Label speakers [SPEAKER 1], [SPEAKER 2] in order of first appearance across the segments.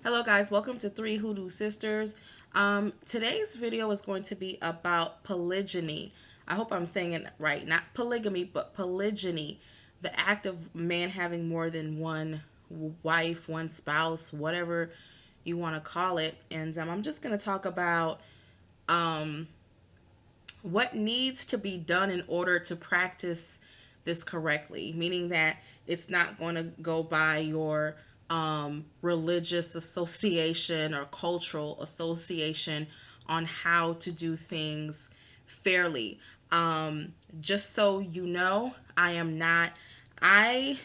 [SPEAKER 1] Hello guys, welcome to Three Hoodoo Sisters. Today's video is going to be about polygyny. I hope I'm saying it right. Not polygamy, but polygyny. The act of man having more than one wife, one spouse, whatever you want to call it. And I'm just going to talk about um, what needs to be done in order to practice this correctly, meaning that it's not going to go by your religious association or cultural association on how to do things fairly. Just so you know, I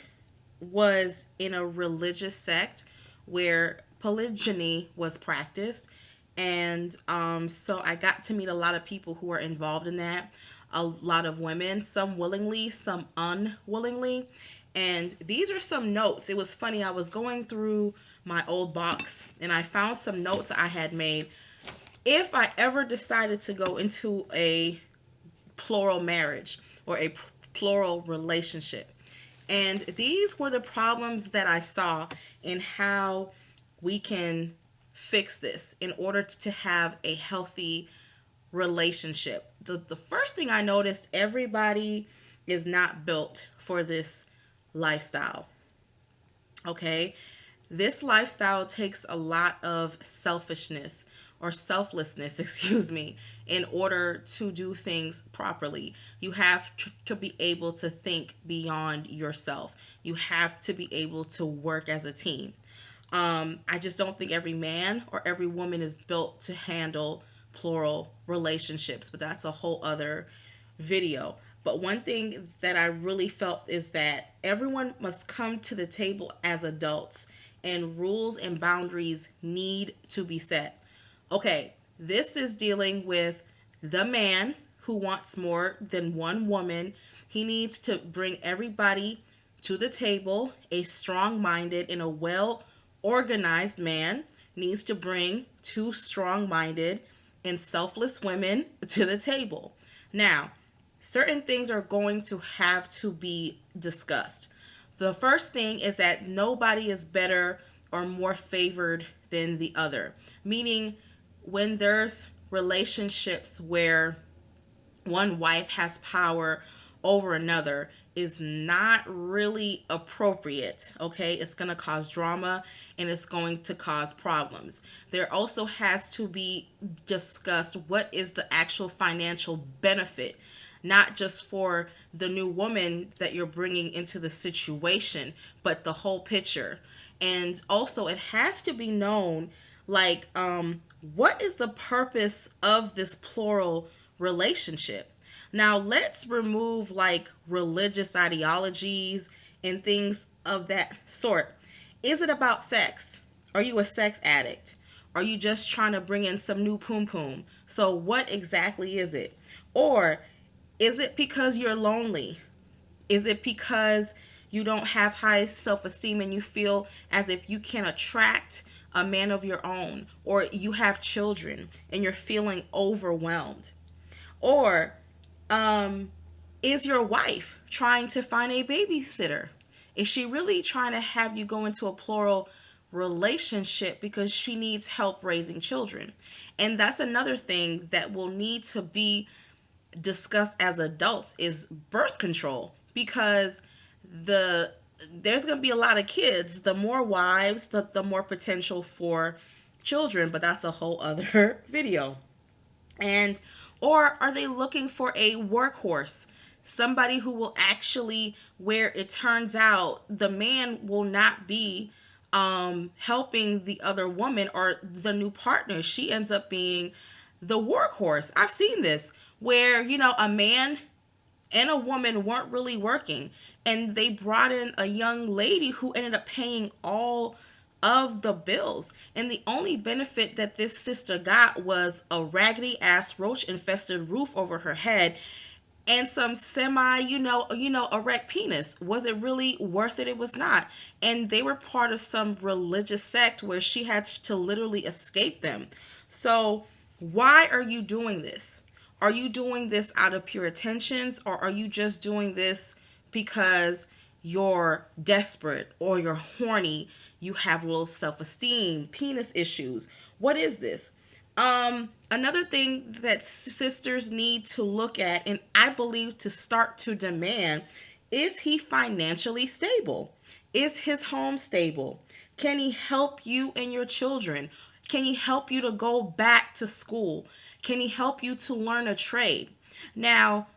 [SPEAKER 1] was in a religious sect where polygyny was practiced. And so I got to meet a lot of people who were involved in that, a lot of women, some willingly, some unwillingly. And these are some notes. It was funny. I was going through my old box and I found some notes I had made. If I ever decided to go into a plural marriage or a plural relationship, and these were the problems that I saw in how we can fix this in order to have a healthy relationship. The first thing I noticed, everybody is not built for this lifestyle. Okay? This lifestyle takes a lot of selfishness or selflessness, excuse me, in order to do things properly. You have to be able to think beyond yourself. You have to be able to work as a team. I just don't think every man or every woman is built to handle plural relationships, but that's a whole other video. But one thing that I really felt is that everyone must come to the table as adults, and rules and boundaries need to be set. Okay, this is dealing with the man who wants more than one woman. He needs to bring everybody to the table. A strong minded and a well organized man needs to bring two strong minded and selfless women to the table. Now, certain things are going to have to be discussed. The first thing is that nobody is better or more favored than the other, meaning when there's relationships where one wife has power over another is not really appropriate. Okay, it's going to cause drama and it's going to cause problems. There also has to be discussed what is the actual financial benefit, not just for the new woman that you're bringing into the situation, but the whole picture. And also it has to be known, like, what is the purpose of this plural relationship? Now, let's remove like religious ideologies and things of that sort. Is it about sex? Are you a sex addict? Are you just trying to bring in some new poom poom? So, what exactly is it? Or is it because you're lonely? Is it because you don't have high self esteem and you feel as if you can attract a man of your own? Or you have children and you're feeling overwhelmed? Or is your wife trying to find a babysitter? Is she really trying to have you go into a plural relationship because she needs help raising children? And that's another thing that will need to be discussed as adults is birth control, because the there's going to be a lot of kids. The more wives, the more potential for children, but that's a whole other video. And or are they looking for a workhorse? Somebody who will actually, where it turns out the man will not be helping the other woman or the new partner. She ends up being the workhorse. I've seen this where, a man and a woman weren't really working, and they brought in a young lady who ended up paying all of the bills. And the only benefit that this sister got was a raggedy ass roach infested roof over her head and some semi, erect penis. Was it really worth it? It was not. And they were part of some religious sect where she had to literally escape them. So why are you doing this? Are you doing this out of pure intentions, or are you just doing this because you're desperate or you're horny You have low self-esteem, penis issues. What is this? Another thing that sisters need to look at, and I believe to start to demand, is he financially stable? Is his home stable? Can he help you and your children? Can he help you to go back to school? Can he help you to learn a trade? Now,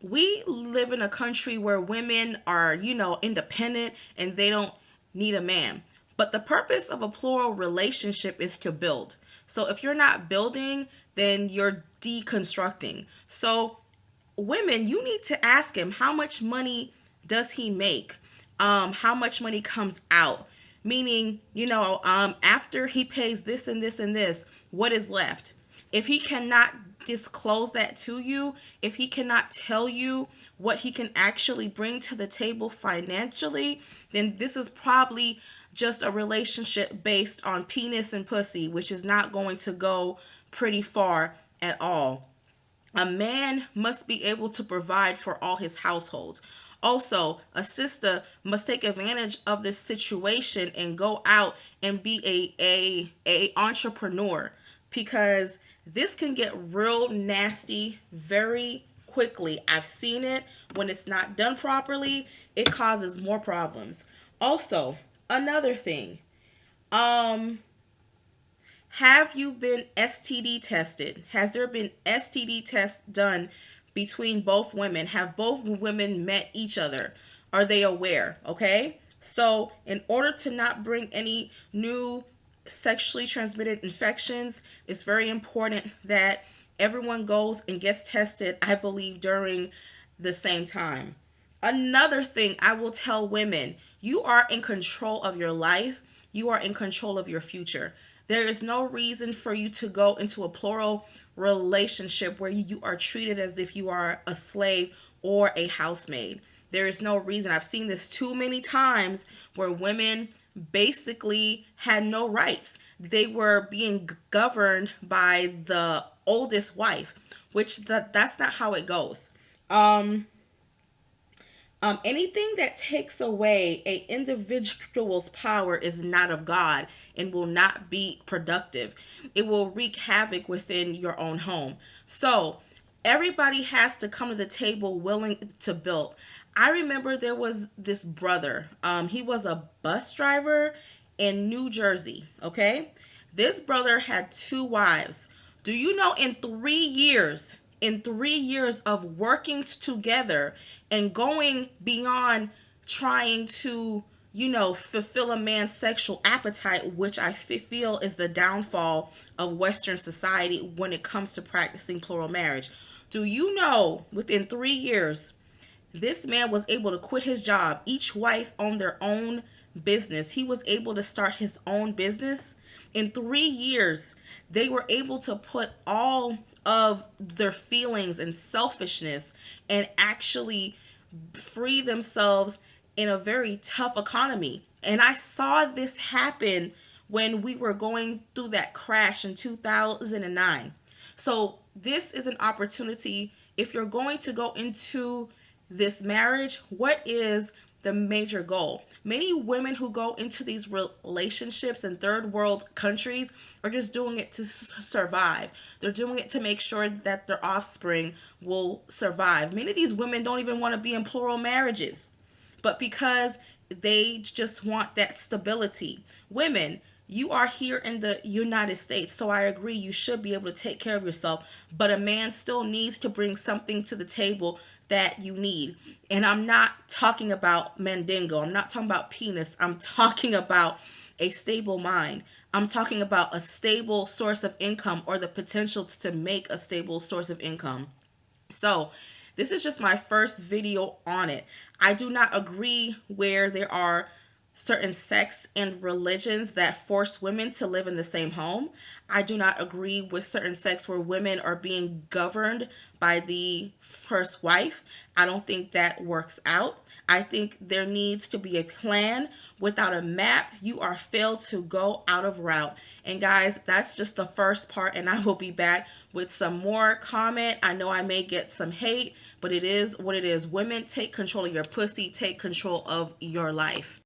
[SPEAKER 1] we live in a country where women are, independent and they don't need a man. But the purpose of a plural relationship is to build. So if you're not building, then you're deconstructing. So women, you need to ask him, how much money does he make? How much money comes out? Meaning, after he pays this and this and this, what is left? If he cannot disclose that to you, if he cannot tell you what he can actually bring to the table financially, then this is probably just a relationship based on penis and pussy, which is not going to go pretty far at all. A man must be able to provide for all his households. Also, a sister must take advantage of this situation and go out and be a entrepreneur, because this can get real nasty very quickly. I've seen it. When it's not done properly, it causes more problems. Also, another thing, have you been STD tested? Has there been STD tests done between both women? Have both women met each other? Are they aware? Okay? So, in order to not bring any new sexually transmitted infections, it's very important that everyone goes and gets tested, I believe, during the same time. Another thing I will tell women, you are in control of your life. You are in control of your future. There is no reason for you to go into a plural relationship where you are treated as if you are a slave or a housemaid. There is no reason. I've seen this too many times where women basically had no rights. They were being governed by the oldest wife, which that's not how it goes. Anything that takes away a individual's power is not of God and will not be productive. It will wreak havoc within your own home. So everybody has to come to the table willing to build. I remember there was this brother. He was a bus driver in New Jersey. Okay, this brother had two wives. Do you know, in 3 years of working together and going beyond trying to, fulfill a man's sexual appetite, which I feel is the downfall of Western society when it comes to practicing plural marriage. Do you know, within 3 years, this man was able to quit his job. Each wife owned their own business. He was able to start his own business. In 3 years, they were able to put all of their feelings and selfishness and actually free themselves in a very tough economy. And I saw this happen when we were going through that crash in 2009. So this is an opportunity. If you're going to go into this marriage, what is the major goal? Many women who go into these relationships in third world countries are just doing it to survive. They're doing it to make sure that their offspring will survive. Many of these women don't even want to be in plural marriages, but because they just want that stability. Women, you are here in the United States, so I agree you should be able to take care of yourself, but a man still needs to bring something to the table that you need. And I'm not talking about mandingo. I'm not talking about penis. I'm talking about a stable mind. I'm talking about a stable source of income, or the potential to make a stable source of income. So this is just my first video on it. I do not agree where there are certain sects and religions that force women to live in the same home. I do not agree with certain sects where women are being governed by the first wife. I don't think that works out. I think there needs to be a plan. Without a map, you are failed to go out of route. And guys, that's just the first part, and I will be back with some more comment. I know I may get some hate, but it is what it is. Women, take control of your pussy. Take control of your life.